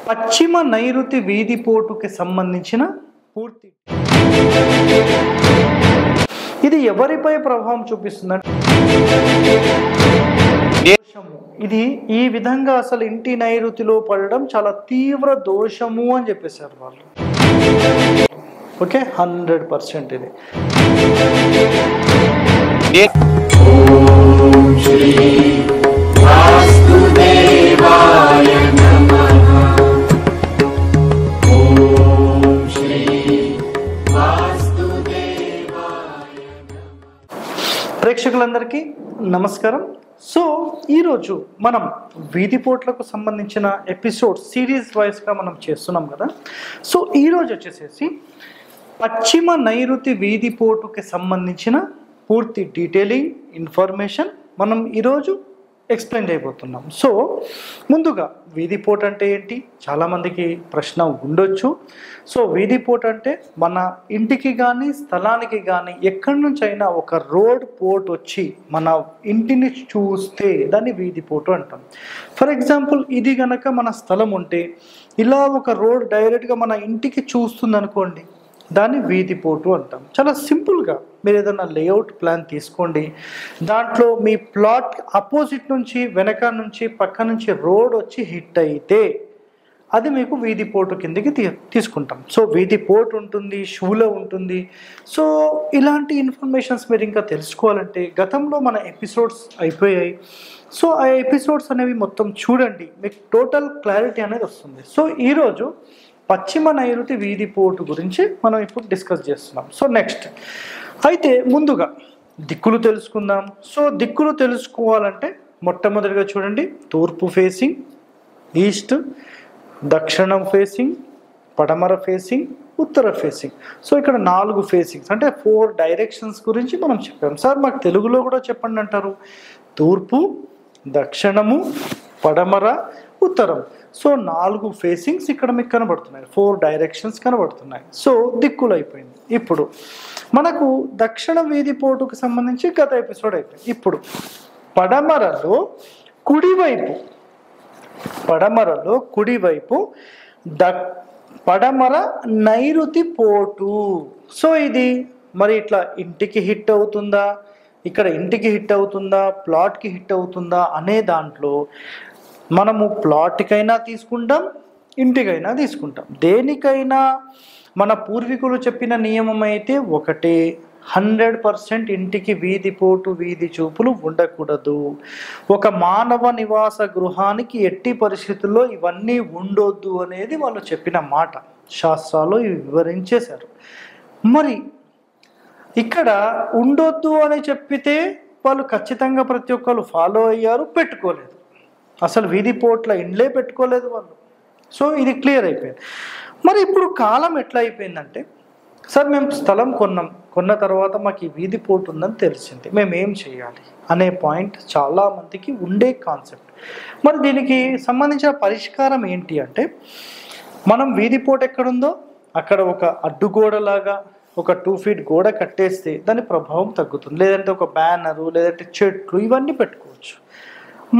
పశ్చిమ నైరుతి వీధిపోటుకి సంబంధించిన పూర్తి ఇది ఎవరిపై ప్రభావం చూపిస్తుందంటే ఇది ఈ విధంగా అసలు ఇంటి నైరుతిలో పడడం చాలా తీవ్ర దోషము అని చెప్పేశారు వాళ్ళు. ఓకే, 100% ఇది. ప్రేక్షకులందరికీ నమస్కారం. సో ఈరోజు మనం వీధిపోట్లకు సంబంధించిన ఎపిసోడ్ సిరీస్ వైజ్గా మనం చేస్తున్నాం కదా. సో ఈరోజు వచ్చేసేసి పశ్చిమ నైరుతి వీధిపోటుకి సంబంధించిన పూర్తి డీటెయిలింగ్ ఇన్ఫర్మేషన్ మనం ఈరోజు ఎక్స్ప్లెయిన్ చేయబోతున్నాం. సో ముందుగా వీధిపోటు అంటే ఏంటి, చాలామందికి ప్రశ్న ఉండొచ్చు. సో వీధిపోటు అంటే మన ఇంటికి కానీ స్థలానికి కానీ ఎక్కడి నుంచి అయినా ఒక రోడ్ పోర్ట్ వచ్చి మన ఇంటిని చూస్తే దాన్ని వీధిపోటు అంటాం. ఫర్ ఎగ్జాంపుల్ ఇది కనుక మన స్థలం ఉంటే ఇలా ఒక రోడ్ డైరెక్ట్గా మన ఇంటికి చూస్తుంది అనుకోండి, దాన్ని వీధిపోటు అంటాం. చాలా సింపుల్గా మీరు ఏదైనా లేఅవుట్ ప్లాన్ తీసుకోండి, దాంట్లో మీ ప్లాట్ అపోజిట్ నుంచి వెనక నుంచి పక్క నుంచి రోడ్ వచ్చి హిట్ అయితే అది మీకు వీధిపోటు కిందకి తీసుకుంటాం. సో వీధిపోటు ఉంటుంది, షూలో ఉంటుంది. సో ఇలాంటి ఇన్ఫర్మేషన్స్ మీరు ఇంకా తెలుసుకోవాలంటే గతంలో మన ఎపిసోడ్స్ అయిపోయాయి. సో ఆ ఎపిసోడ్స్ అనేవి మొత్తం చూడండి, మీకు టోటల్ క్లారిటీ అనేది వస్తుంది. సో ఈరోజు పశ్చిమ నైరుతి వీధిపోటు గురించి మనం ఇప్పుడు డిస్కస్ చేస్తున్నాం. సో నెక్స్ట్ అయితే ముందుగా దిక్కులు తెలుసుకుందాం. సో దిక్కులు తెలుసుకోవాలంటే మొట్టమొదటిగా చూడండి, తూర్పు ఫేసింగ్, ఈస్ట్, దక్షిణం ఫేసింగ్, పడమర ఫేసింగ్, ఉత్తర ఫేసింగ్. సో ఇక్కడ 4 ఫేసింగ్స్ అంటే 4 డైరెక్షన్స్ గురించి మనం చెప్పాం. సార్ మాకు తెలుగులో కూడా చెప్పండి అంటారు. తూర్పు, దక్షిణము, పడమర, ఉత్తరం. సో 4 ఫేసింగ్స్ ఇక్కడ మీకు కనబడుతున్నాయి, 4 డైరెక్షన్స్ కనబడుతున్నాయి. సో దిక్కులు అయిపోయింది. ఇప్పుడు మనకు దక్షిణ వీధిపోటుకు సంబంధించి గత ఎపిసోడ్ అయిపోయింది. ఇప్పుడు పడమరలో కుడివైపు పడమర నైరుతి పోటు. సో ఇది మరి ఇట్లా ఇంటికి హిట్ అవుతుందా, ఇక్కడ ఇంటికి హిట్ అవుతుందా, ప్లాట్కి హిట్ అవుతుందా అనే దాంట్లో మనము ప్లాట్కైనా తీసుకుంటాం, ఇంటికైనా తీసుకుంటాం. దేనికైనా మన పూర్వీకులు చెప్పిన నియమం అయితే ఒకటే, 100% ఇంటికి వీధిపోటు వీధి చూపులు ఉండకూడదు. ఒక మానవ నివాస గృహానికి ఎట్టి పరిస్థితుల్లో ఇవన్నీ ఉండొద్దు అనేది వాళ్ళు చెప్పిన మాట. శాస్త్రాలు వివరించేశారు. మరి ఇక్కడ ఉండొద్దు అని చెప్పితే వాళ్ళు ఖచ్చితంగా ప్రతి ఒక్కరు ఫాలో అయ్యారు, పెట్టుకోలేదు. అసలు వీధిపోట్ల ఇండ్లే పెట్టుకోలేదు వాళ్ళు. సో ఇది క్లియర్ అయిపోయింది. మరి ఇప్పుడు కాలం ఎట్లా అయిపోయిందంటే, సార్ మేము స్థలం కొన్న తర్వాత మాకు ఈ వీధిపోటు ఉందని తెలిసింది, మేము ఏం చేయాలి అనే పాయింట్ చాలామందికి ఉండే కాన్సెప్ట్. మరి దీనికి సంబంధించిన పరిష్కారం ఏంటి అంటే, మనం వీధిపోటు ఎక్కడుందో అక్కడ ఒక అడ్డుగోడలాగా ఒక 2 ఫీట్ గోడ కట్టేస్తే దాని ప్రభావం తగ్గుతుంది. లేదంటే ఒక బ్యానరు, లేదంటే చెట్లు, ఇవన్నీ పెట్టుకోవచ్చు.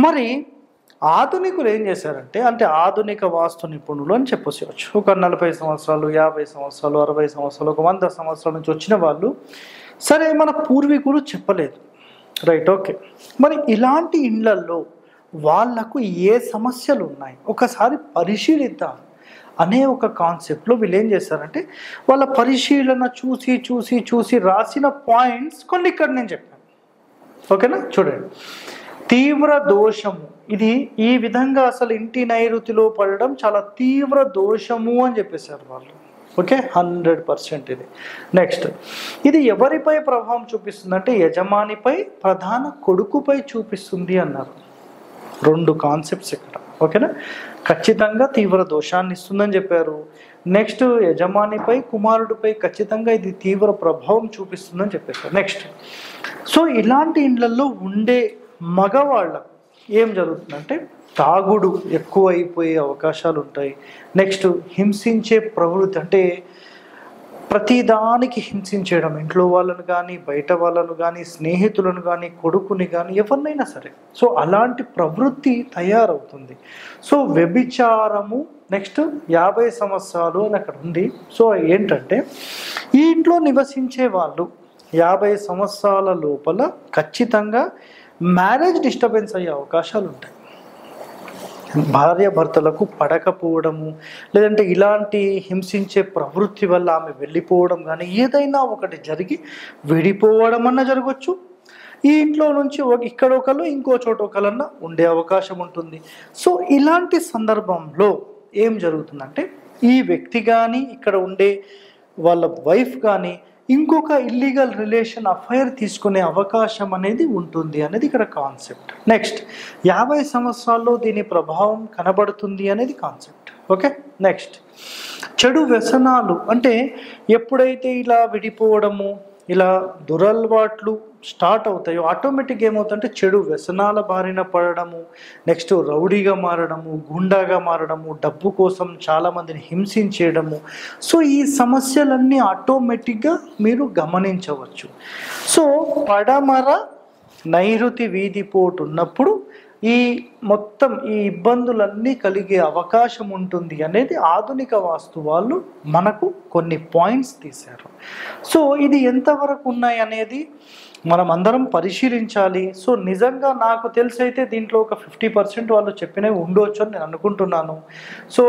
మరి ఆధునికులు ఏం చేశారంటే, అంటే ఆధునిక వాస్తు నిపుణులు అని చెప్పవచ్చు, ఒక 40 సంవత్సరాలు, 50 సంవత్సరాలు, 60 సంవత్సరాలు, ఒక 100 సంవత్సరాల నుంచి వచ్చిన వాళ్ళు, సరే మన పూర్వీకులు చెప్పలేదు, రైట్, ఓకే. మరి ఇలాంటి ఇండ్లల్లో వాళ్లకు ఏ సమస్యలు ఉన్నాయి ఒకసారి పరిశీలిద్దాం అనే ఒక కాన్సెప్ట్లో వీళ్ళు ఏం చేశారంటే, వాళ్ళ పరిశీలన చూసి రాసిన పాయింట్స్ కొన్ని ఇక్కడ నేను చెప్పాను. ఓకేనా, చూడండి. తీవ్ర దోషము, ఇది ఈ విధంగా అసలు ఇంటి నైరుతిలో పడడం చాలా తీవ్ర దోషము అని చెప్పేశారు వాళ్ళు. ఓకే, 100% ఇది. నెక్స్ట్, ఇది ఎవరిపై ప్రభావం చూపిస్తుంది అంటే యజమానిపై, ప్రధాన కొడుకుపై చూపిస్తుంది అన్నారు. 2 కాన్సెప్ట్స్ ఇక్కడ. ఓకేనా, ఖచ్చితంగా తీవ్ర దోషాన్ని ఇస్తుందని చెప్పారు. నెక్స్ట్, యజమానిపై, కుమారుడిపై ఖచ్చితంగా ఇది తీవ్ర ప్రభావం చూపిస్తుందని చెప్పేశారు. నెక్స్ట్, సో ఇలాంటి ఇండ్లలో ఉండే మగవాళ్ళ ఏం జరుగుతుందంటే, తాగుడు ఎక్కువైపోయే అవకాశాలు ఉంటాయి. నెక్స్ట్, హింసించే ప్రవృత్తి, అంటే ప్రతిదానికి హింసించడం, ఇంట్లో వాళ్ళను కానీ, బయట వాళ్ళను కానీ, స్నేహితులను కానీ, కొడుకుని కానీ, ఎవరినైనా సరే. సో అలాంటి ప్రవృత్తి తయారవుతుంది. సో వ్యభిచారము నెక్స్ట్ 50 సంవత్సరాలు అని అక్కడ ఉంది. సో ఏంటంటే ఈ ఇంట్లో నివసించే వాళ్ళు 50 సంవత్సరాల లోపల ఖచ్చితంగా మ్యారేజ్ డిస్టర్బెన్స్ అయ్యే అవకాశాలు ఉంటాయి. భార్యాభర్తలకు పడకపోవడము, లేదంటే ఇలాంటి హింసించే ప్రవృత్తి వల్ల ఆమె వెళ్ళిపోవడం కానీ, ఏదైనా ఒకటి జరిగి విడిపోవడం అన్న జరగవచ్చు. ఈ ఇంట్లో నుంచి ఇక్కడ ఒకళ్ళు ఇంకో చోట ఒకళ్ళన్నా ఉండే అవకాశం ఉంటుంది. సో ఇలాంటి సందర్భంలో ఏం జరుగుతుందంటే ఈ వ్యక్తి కానీ, ఇక్కడ ఉండే వాళ్ళ వైఫ్ కానీ ఇంకొక ఇల్లీగల్ రిలేషన్ అఫైర్ తీసుకునే అవకాశం అనేది ఉంటుంది అనేది ఇక్కడ కాన్సెప్ట్. నెక్స్ట్ 50 సంవత్సరాల్లో దీని ప్రభావం కనబడుతుంది అనేది కాన్సెప్ట్. ఓకే, నెక్స్ట్ చెడు వ్యసనాలు అంటే ఎప్పుడైతే ఇలా విడిపోవడము, ఇలా దురలవాట్లు స్టార్ట్ అవుతాయో ఆటోమేటిక్గా ఏమవుతుందంటే చెడు వ్యసనాల బారిన పడడము, నెక్స్ట్ రౌడీగా మారడము, గుండాగా మారడము, డబ్బు కోసం చాలామందిని హింసించేయడము. సో ఈ సమస్యలన్నీ ఆటోమేటిక్గా మీరు గమనించవచ్చు. సో పడమర నైరుతి వీధి పోటు ఉన్నప్పుడు ఈ మొత్తం ఈ ఇబ్బందులన్నీ కలిగే అవకాశం ఉంటుంది అనేది ఆధునిక వాస్తు వాళ్ళు మనకు కొన్ని పాయింట్స్ తీశారు. సో ఇది ఎంతవరకు ఉన్నాయి అనేది మనం అందరం పరిశీలించాలి. సో నిజంగా నాకు తెలిసైతే దీంట్లో ఒక 50% వాళ్ళు చెప్పినవి ఉండవచ్చు అని నేను అనుకుంటున్నాను. సో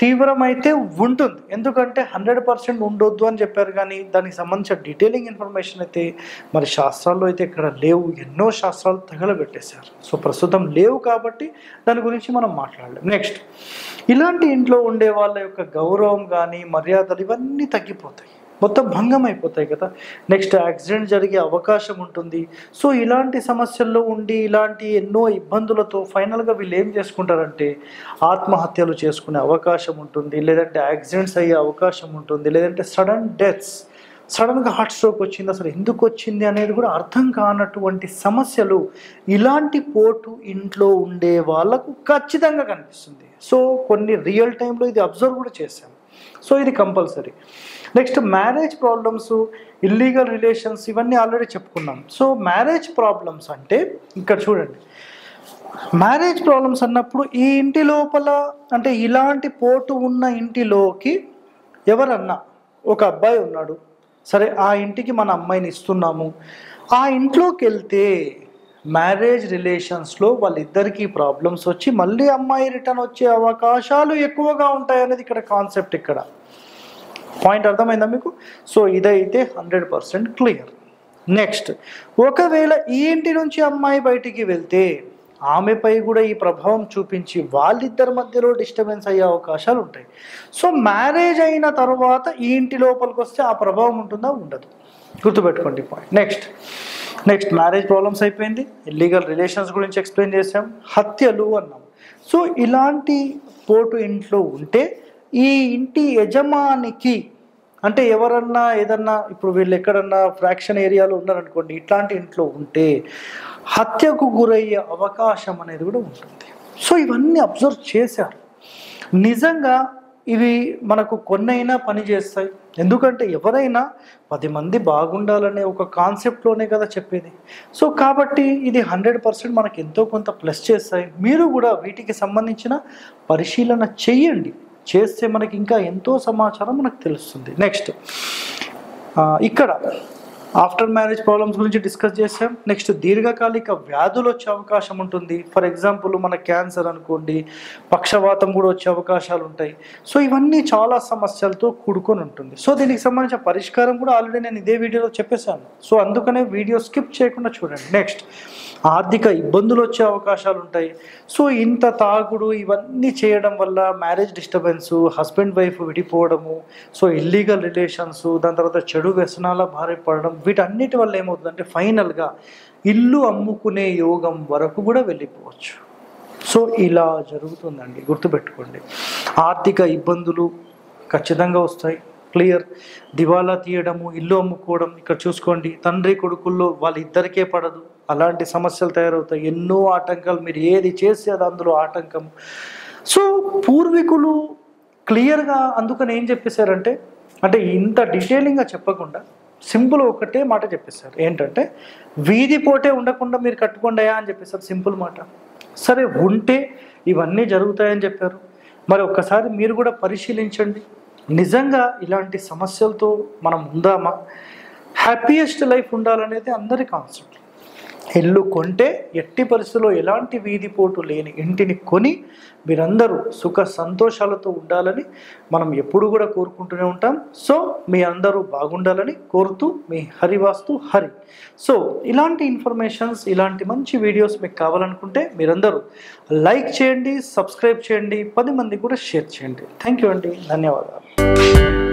తీవ్రమైతే ఉంటుంది, ఎందుకంటే 100% ఉండొద్దు అని చెప్పారు, కానీ దానికి సంబంధించిన డీటెయిలింగ్ ఇన్ఫర్మేషన్ అయితే మరి శాస్త్రాల్లో అయితే ఇక్కడ లేవు. ఎన్నో శాస్త్రాలు తగలబెట్టేశారు. సో ప్రస్తుతం లేవు కాబట్టి దాని గురించి మనం మాట్లాడలేం. నెక్స్ట్ ఇలాంటి ఇంట్లో ఉండే వాళ్ళ యొక్క గౌరవం కానీ, మర్యాదలు ఇవన్నీ తగ్గిపోతాయి, మొత్తం భంగం అయిపోతాయి కదా. నెక్స్ట్ యాక్సిడెంట్ జరిగే అవకాశం ఉంటుంది. సో ఇలాంటి సమస్యల్లో ఉండి ఇలాంటి ఎన్నో ఇబ్బందులతో ఫైనల్గా వీళ్ళు ఏం చేసుకుంటారంటే ఆత్మహత్యలు చేసుకునే అవకాశం ఉంటుంది, లేదంటే యాక్సిడెంట్స్ అయ్యే అవకాశం ఉంటుంది, లేదంటే సడన్ డెత్స్, సడన్గా హార్ట్ స్ట్రోక్ వచ్చింది, అసలు ఎందుకు వచ్చింది అనేది కూడా అర్థం కానటువంటి సమస్యలు ఇలాంటి పోటు ఇంట్లో ఉండే వాళ్ళకు ఖచ్చితంగా కనిపిస్తుంది. సో కొన్ని రియల్ టైంలో ఇది అబ్జర్వ్ కూడా చేశాం. సో ఇది compulsory. Next marriage problems, illegal relations ఇవన్నీ ఆల్రెడీ చెప్పుకున్నాం. సో మ్యారేజ్ ప్రాబ్లమ్స్ అంటే ఇక్కడ చూడండి, మ్యారేజ్ ప్రాబ్లమ్స్ అన్నప్పుడు ఈ ఇంటి లోపల అంటే ఇలాంటి పోటు ఉన్న ఇంటిలోకి ఎవరన్నా ఒక అబ్బాయి ఉన్నాడు, సరే ఆ ఇంటికి మన అమ్మాయిని ఇస్తున్నాము, ఆ ఇంట్లోకి వెళ్తే మ్యారేజ్ రిలేషన్స్లో వాళ్ళిద్దరికీ ప్రాబ్లమ్స్ వచ్చి మళ్ళీ అమ్మాయి రిటర్న్ వచ్చే అవకాశాలు ఎక్కువగా ఉంటాయి అనేది ఇక్కడ కాన్సెప్ట్. ఇక్కడ పాయింట్ అర్థమైందా మీకు? సో ఇదైతే 100% క్లియర్. నెక్స్ట్ ఒకవేళ ఈ ఇంటి నుంచి అమ్మాయి బయటికి వెళ్తే ఆమెపై కూడా ఈ ప్రభావం చూపించి వాళ్ళిద్దరి మధ్యలో డిస్టర్బెన్స్ అయ్యే అవకాశాలు ఉంటాయి. సో మ్యారేజ్ అయిన తర్వాత ఈ ఇంటి లోపలికి వస్తే ఆ ప్రభావం ఉంటుందా? ఉండదు. గుర్తుపెట్టుకోండి పాయింట్. నెక్స్ట్ మ్యారేజ్ ప్రాబ్లమ్స్ అయిపోయింది, ఇల్లీగల్ రిలేషన్స్ గురించి ఎక్స్ప్లెయిన్ చేసాం, హత్యలు అన్నాం. సో ఇలాంటి పోటు ఇంట్లో ఉంటే ఈ ఇంటి యజమానికి అంటే ఎవరన్నా ఏదన్నా ఇప్పుడు వీళ్ళు ఎక్కడన్నా ఫ్రాక్షన్ ఏరియాలో ఉన్నారనుకోండి, ఇట్లాంటి ఇంట్లో ఉంటే హత్యకు గురయ్యే అవకాశం అనేది కూడా ఉంటుంది. సో ఇవన్నీ అబ్జర్వ్ చేశారు. నిజంగా ఇవి మనకు కొన్నైనా పని చేస్తాయి, ఎందుకంటే ఎవరైనా 10 మంది బాగుండాలనే ఒక కాన్సెప్ట్లోనే కదా చెప్పేది. సో కాబట్టి ఇది 100% మనకు ఎంతో కొంత ప్లస్ చేస్తాయి. మీరు కూడా వీటికి సంబంధించిన పరిశీలన చెయ్యండి, చేస్తే మనకి ఇంకా ఎంతో సమాచారం మనకు తెలుస్తుంది. నెక్స్ట్ ఇక్కడ ఆఫ్టర్ మ్యారేజ్ ప్రాబ్లమ్స్ గురించి డిస్కస్ చేసాం. నెక్స్ట్ దీర్ఘకాలిక వ్యాధులు వచ్చే అవకాశం ఉంటుంది. ఫర్ ఎగ్జాంపుల్ మన క్యాన్సర్ అనుకోండి, పక్షవాతం కూడా వచ్చే అవకాశాలు ఉంటాయి. సో ఇవన్నీ చాలా సమస్యలతో కూడుకొని ఉంటుంది. సో దీనికి సంబంధించిన పరిష్కారం కూడా ఆల్రెడీ నేను ఇదే వీడియోలో చెప్పేశాను. సో అందుకనే వీడియో స్కిప్ చేయకుండా చూడండి. నెక్స్ట్ ఆర్థిక ఇబ్బందులు వచ్చే అవకాశాలు ఉంటాయి. సో ఇంత తాగుడు ఇవన్నీ చేయడం వల్ల మ్యారేజ్ డిస్టర్బెన్స్, హస్బెండ్ వైఫ్ విడిపోవడము, సో ఇల్లీగల్ రిలేషన్స్, దాని తర్వాత చెడు వ్యసనాల బారి పడడం, వీటన్నిటి వల్ల ఏమవుతుందంటే ఫైనల్గా ఇల్లు అమ్ముకునే యోగం వరకు కూడా వెళ్ళిపోవచ్చు. సో ఇలా జరుగుతుందండి, గుర్తుపెట్టుకోండి. ఆర్థిక ఇబ్బందులు ఖచ్చితంగా వస్తాయి, క్లియర్. దివాలా తీయడము, ఇల్లు అమ్ముకోవడం, ఇక్కడ చూసుకోండి తండ్రి కొడుకుల్లో వాళ్ళిద్దరికే పడదు, అలాంటి సమస్యలు తయారవుతాయి. ఎన్నో ఆటంకాలు, మీరు ఏది చేస్తే అది అందులో ఆటంకం. సో పూర్వీకులు క్లియర్గా అందుకని ఏం చెప్పేశారంటే అంటే ఇంత డీటెయిలింగ్గా చెప్పకుండా సింపుల్ ఒకటే మాట చెప్పేశారు, ఏంటంటే వీధి పోటే ఉండకుండా మీరు కట్టుకోండియా అని చెప్పేశారు, సింపుల్ మాట. సరే ఉంటే ఇవన్నీ జరుగుతాయని చెప్పారు, మరి ఒక్కసారి మీరు కూడా పరిశీలించండి. నిజంగా ఇలాంటి సమస్యలతో మనం ఉందామా? హ్యాపీయెస్ట్ లైఫ్ ఉండాలనేది అందరి కాన్సెప్ట్. ఇల్లు కొంటే ఎట్టి పరిస్థితుల్లో ఎలాంటి వీధిపోటు లేని ఇంటిని కొని మీరందరూ సుఖ సంతోషాలతో ఉండాలని మనం ఎప్పుడు కూడా కోరుకుంటూనే ఉంటాం. సో మీ అందరూ బాగుండాలని కోరుతూ మీ హరివాస్తు హరి. సో ఇలాంటి ఇన్ఫర్మేషన్స్, ఇలాంటి మంచి వీడియోస్ మీకు కావాలనుకుంటే మీరందరూ లైక్ చేయండి, సబ్స్క్రైబ్ చేయండి, 10 మందికి కూడా షేర్ చేయండి. థ్యాంక్ యూ అండి, ధన్యవాదాలు.